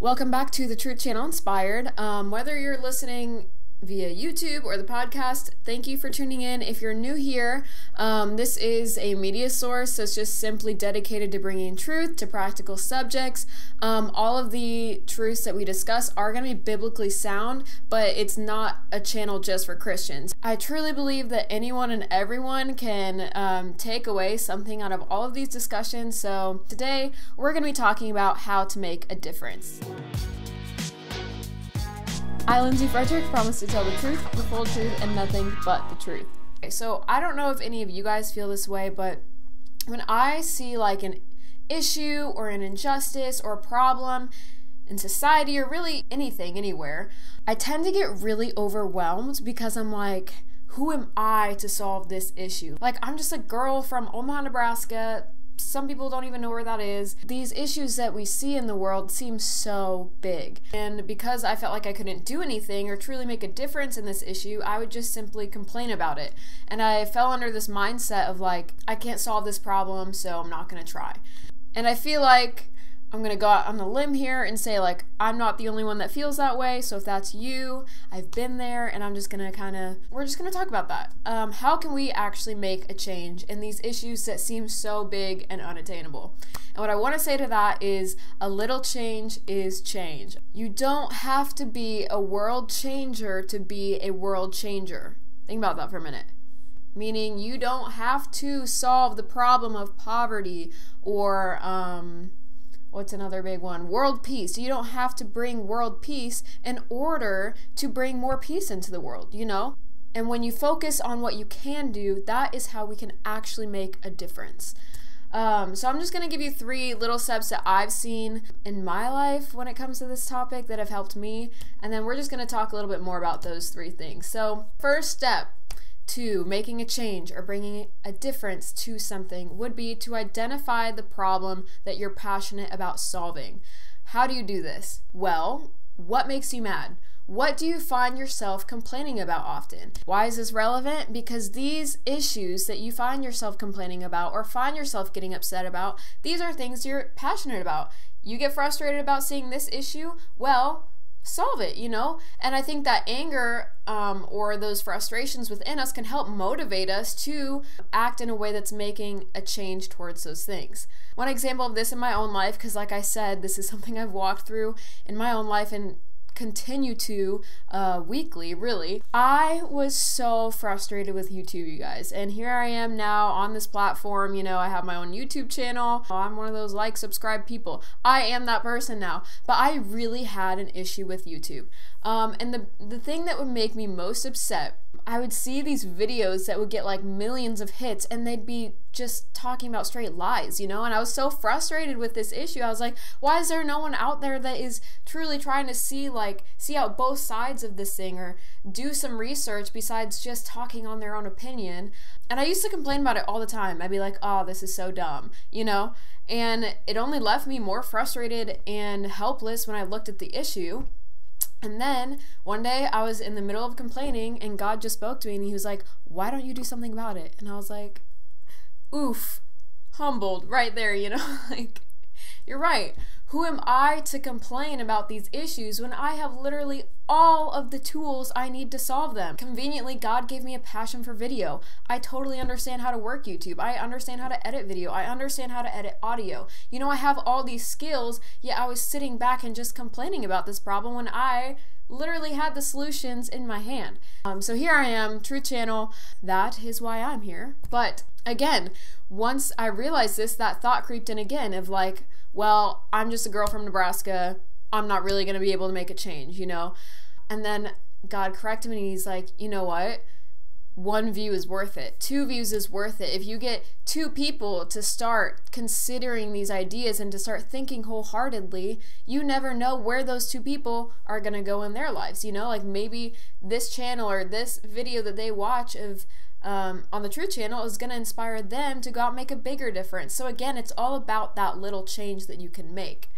Welcome back to the Truth Channel Inspired. Whether you're listening via YouTube or the podcast, thank you for tuning in. If you're new here, this is a media source that's just simply dedicated to bringing truth to practical subjects. All of the truths that we discuss are going to be biblically sound, but it's not a channel just for Christians. I truly believe that anyone and everyone can take away something out of all of these discussions. So today we're going to be talking about how to make a difference. I, Lindsay Frederick, promise to tell the truth, the full truth, and nothing but the truth. Okay, so I don't know if any of you guys feel this way, but when I see like an issue or an injustice or a problem in society or really anything, anywhere, I tend to get really overwhelmed because I'm like, who am I to solve this issue? Like, I'm just a girl from Omaha, Nebraska. Some people don't even know where that is. These issues that we see in the world seem so big. And because I felt like I couldn't do anything or truly make a difference in this issue, I would just simply complain about it. And I fell under this mindset of like, I can't solve this problem, so I'm not gonna try. And I feel like I'm gonna go out on a limb here and say like, I'm not the only one that feels that way. So if that's you, I've been there, and I'm just gonna we're just gonna talk about that. How can we actually make a change in these issues that seem so big and unattainable? And what I wanna say to that is a little change is change. You don't have to be a world changer to be a world changer. Think about that for a minute. Meaning you don't have to solve the problem of poverty or, what's another big one? World peace. You don't have to bring world peace in order to bring more peace into the world, you know? And when you focus on what you can do, that is how we can actually make a difference. So I'm just going to give you 3 little steps that I've seen in my life when it comes to this topic that have helped me. And then we're just going to talk a little bit more about those 3 things. So first step to making a change or bringing a difference to something would be to identify the problem that you're passionate about solving. How do you do this? Well, what makes you mad? What do you find yourself complaining about often? Why is this relevant? Because these issues that you find yourself complaining about or find yourself getting upset about, these are things you're passionate about. You get frustrated about seeing this issue? Well, solve it, you know? And I think that anger or those frustrations within us can help motivate us to act in a way that's making a change towards those things. One example of this in my own life, because like I said, this is something I've walked through in my own life and continue to weekly, really. I was so frustrated with YouTube, you guys, and here I am now on this platform. You know, I have my own YouTube channel. I'm one of those like, subscribe people. I am that person now, but I really had an issue with YouTube. And the thing that would make me most upset, I would see these videos that would get like millions of hits and they'd be just talking about straight lies, you know? And I was so frustrated with this issue. I was like, why is there no one out there that is truly trying to see out both sides of this thing or do some research besides just talking on their own opinion? And I used to complain about it all the time. I'd be like, oh, this is so dumb, you know? And it only left me more frustrated and helpless when I looked at the issue. And then one day I was in the middle of complaining and God just spoke to me and he was like, why don't you do something about it? And I was like, oof, humbled right there, you know? Like, you're right. Who am I to complain about these issues when I have literally all of the tools I need to solve them? Conveniently, God gave me a passion for video. I totally understand how to work YouTube. I understand how to edit video. I understand how to edit audio. You know, I have all these skills, yet I was sitting back and just complaining about this problem when I literally had the solutions in my hand. So here I am, Truth Channel. That is why I'm here. But again, once I realized this, that thought creeped in again of like, well, I'm just a girl from Nebraska. I'm not really going to be able to make a change, you know? And then God corrected me and he's like, you know what? 1 view is worth it. 2 views is worth it. If you get 2 people to start considering these ideas and to start thinking wholeheartedly, you never know where those 2 people are going to go in their lives, you know? Like maybe this channel or this video that they watch of on the Truth Channel is going to inspire them to go out and make a bigger difference. So again, it's all about that little change that you can make.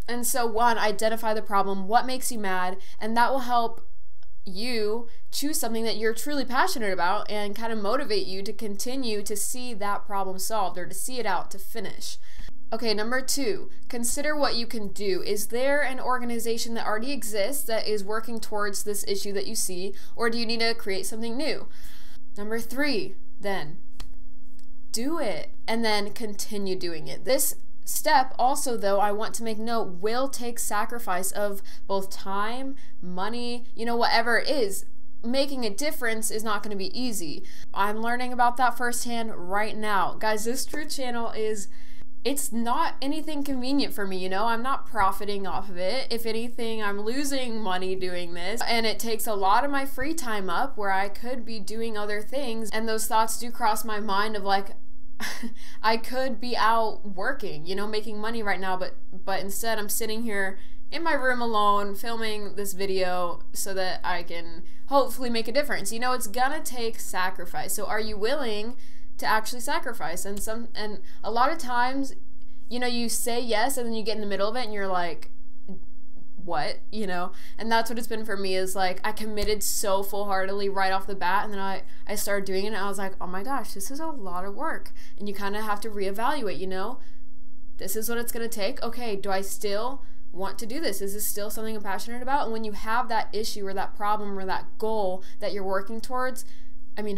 And so 1, identify the problem, what makes you mad, and that will help you choose something that you're truly passionate about and kind of motivate you to continue to see that problem solved or to see it out to finish. Okay, number 2, consider what you can do. Is there an organization that already exists that is working towards this issue that you see, or do you need to create something new? Number 3, then, do it, and then continue doing it. This step also, though, I want to make note, will take sacrifice of both time, money, whatever it is. Making a difference is not going to be easy. I'm learning about that firsthand right now. Guys, this Truth channel it's not anything convenient for me, I'm not profiting off of it. If anything, I'm losing money doing this, and it takes a lot of my free time up where I could be doing other things, and those thoughts do cross my mind of like, I could be out working, making money right now, but instead I'm sitting here in my room alone filming this video so that I can hopefully make a difference. It's gonna take sacrifice. So are you willing to actually sacrifice? And a lot of times, you say yes and then you get in the middle of it and you're like, what? And that's what it's been for me, is like I committed so full-heartedly right off the bat, and then I started doing it and I was like, oh my gosh, this is a lot of work. And you kind of have to reevaluate, this is what it's gonna take. Okay, do I still want to do this? Is this still something I'm passionate about? And when you have that issue or that problem or that goal that you're working towards,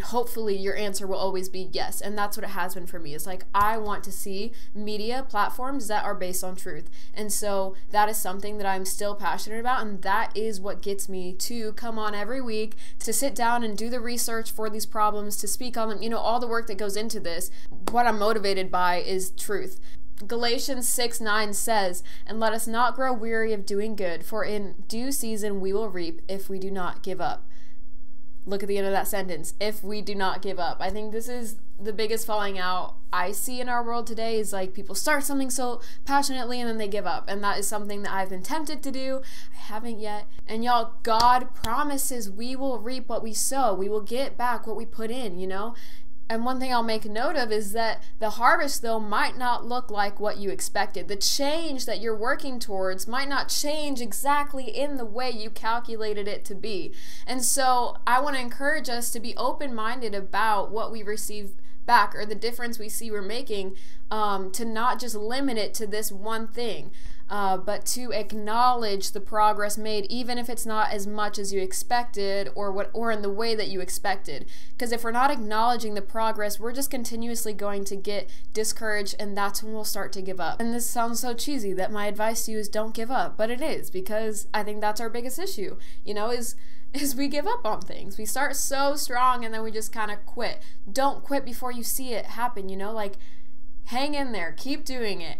hopefully your answer will always be yes. And that's what it has been for me. It's like, I want to see media platforms that are based on truth. And so that is something that I'm still passionate about. And that is what gets me to come on every week, to sit down and do the research for these problems, to speak on them, all the work that goes into this. What I'm motivated by is truth. Galatians 6:9 says, and let us not grow weary of doing good, for in due season we will reap if we do not give up. Look at the end of that sentence. If we do not give up. I think this is the biggest falling out I see in our world today, is like people start something so passionately and then they give up. And that is something that I've been tempted to do. I haven't yet. And y'all, God promises we will reap what we sow. We will get back what we put in, And one thing I'll make note of is that the harvest, though, might not look like what you expected. The change that you're working towards might not change exactly in the way you calculated it to be. And so I want to encourage us to be open-minded about what we receive back, or the difference we see we're making, to not just limit it to this one thing. But to acknowledge the progress made, even if it's not as much as you expected, or in the way that you expected. Because if we're not acknowledging the progress, we're just continuously going to get discouraged, and that's when we'll start to give up. And this sounds so cheesy that my advice to you is don't give up, but it is, because I think that's our biggest issue, is we give up on things. We start so strong and then we just kind of quit. Don't quit before you see it happen, like hang in there, keep doing it.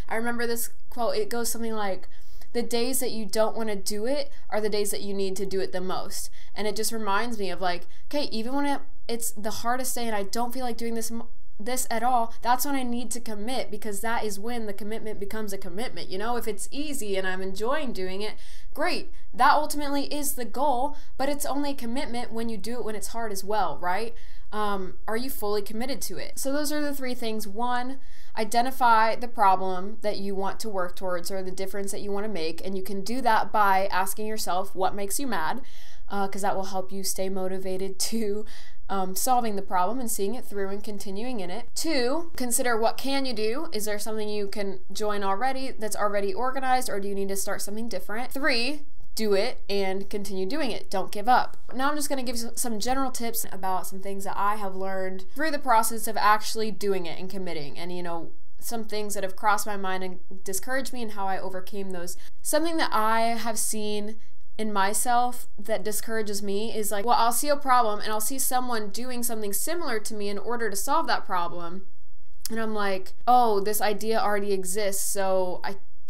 I remember this quote, it goes something like, the days that you don't want to do it are the days that you need to do it the most. And it just reminds me of like, okay, even when it's the hardest day and I don't feel like doing this at all, that's when I need to commit, because that is when the commitment becomes a commitment. If it's easy and I'm enjoying doing it, great. That ultimately is the goal, but it's only a commitment when you do it when it's hard as well, right? Are you fully committed to it? So those are the 3 things. 1, identify the problem that you want to work towards, or the difference that you want to make, and you can do that by asking yourself what makes you mad, because that will help you stay motivated to solving the problem and seeing it through and continuing in it. 2, consider what can you do. Is there something you can join already that's already organized, or do you need to start something different? 3, do it and continue doing it. Don't give up. Now I'm just going to give you some general tips about some things that I have learned through the process of actually doing it and committing, and some things that have crossed my mind and discouraged me, and how I overcame those. Something that I have seen in myself that discourages me is like, well, I'll see a problem and I'll see someone doing something similar to me in order to solve that problem, and I'm like, oh, this idea already exists, so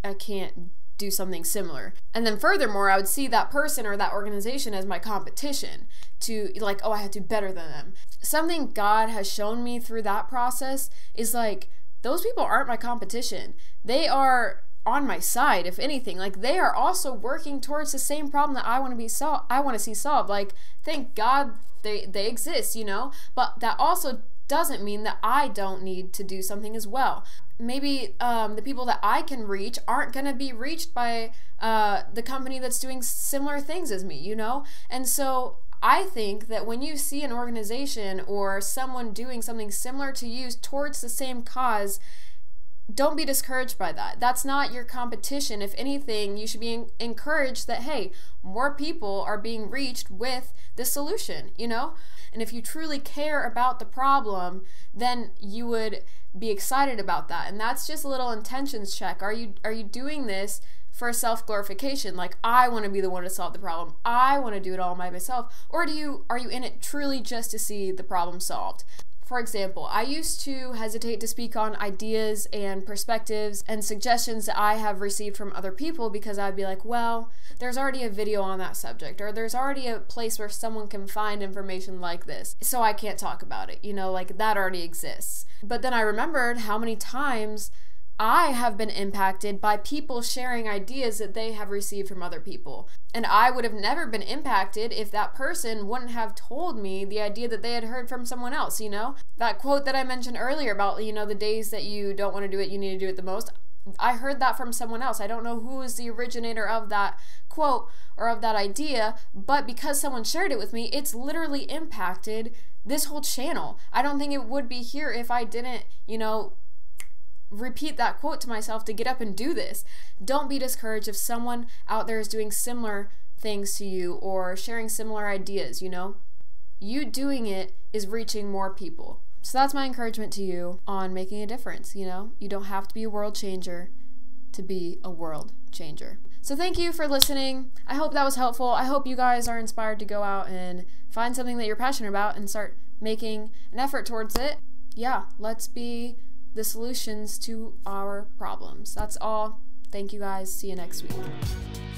I can't do something similar. And then furthermore, I would see that person or that organization as my competition, to like, oh, I have to be better than them. Something God has shown me through that process is like, those people aren't my competition. They are on my side, if anything. Like, they are also working towards the same problem that I want to see solved. Like, thank God they exist, but that also doesn't mean that I don't need to do something as well. Maybe the people that I can reach aren't going to be reached by the company that's doing similar things as me, And so I think that when you see an organization or someone doing something similar to you towards the same cause, don't be discouraged by that. That's not your competition. If anything, you should be encouraged that, hey, more people are being reached with this solution, you know? And if you truly care about the problem, then you would be excited about that. And that's just a little intentions check. Are you doing this for self-glorification? Like, I want to be the one to solve the problem. I want to do it all by myself. Or are you in it truly just to see the problem solved? For example, I used to hesitate to speak on ideas and perspectives and suggestions that I have received from other people because I'd be like, well, there's already a video on that subject, or there's already a place where someone can find information like this, so I can't talk about it, you know, like that already exists. But then I remembered how many times I have been impacted by people sharing ideas that they have received from other people. And I would have never been impacted if that person wouldn't have told me the idea that they had heard from someone else, you know? That quote that I mentioned earlier about, you know, the days that you don't want to do it, you need to do it the most. I heard that from someone else. I don't know who is the originator of that quote or of that idea, but because someone shared it with me, it's literally impacted this whole channel. I don't think it would be here if I didn't, you know, repeat that quote to myself to get up and do this. Don't be discouraged if someone out there is doing similar things to you or sharing similar ideas, you know? You doing it is reaching more people. So that's my encouragement to you on making a difference, you know? You don't have to be a world changer to be a world changer. So thank you for listening. I hope that was helpful. I hope you guys are inspired to go out and find something that you're passionate about and start making an effort towards it. Yeah, let's be the solutions to our problems. That's all. Thank you guys. See you next week.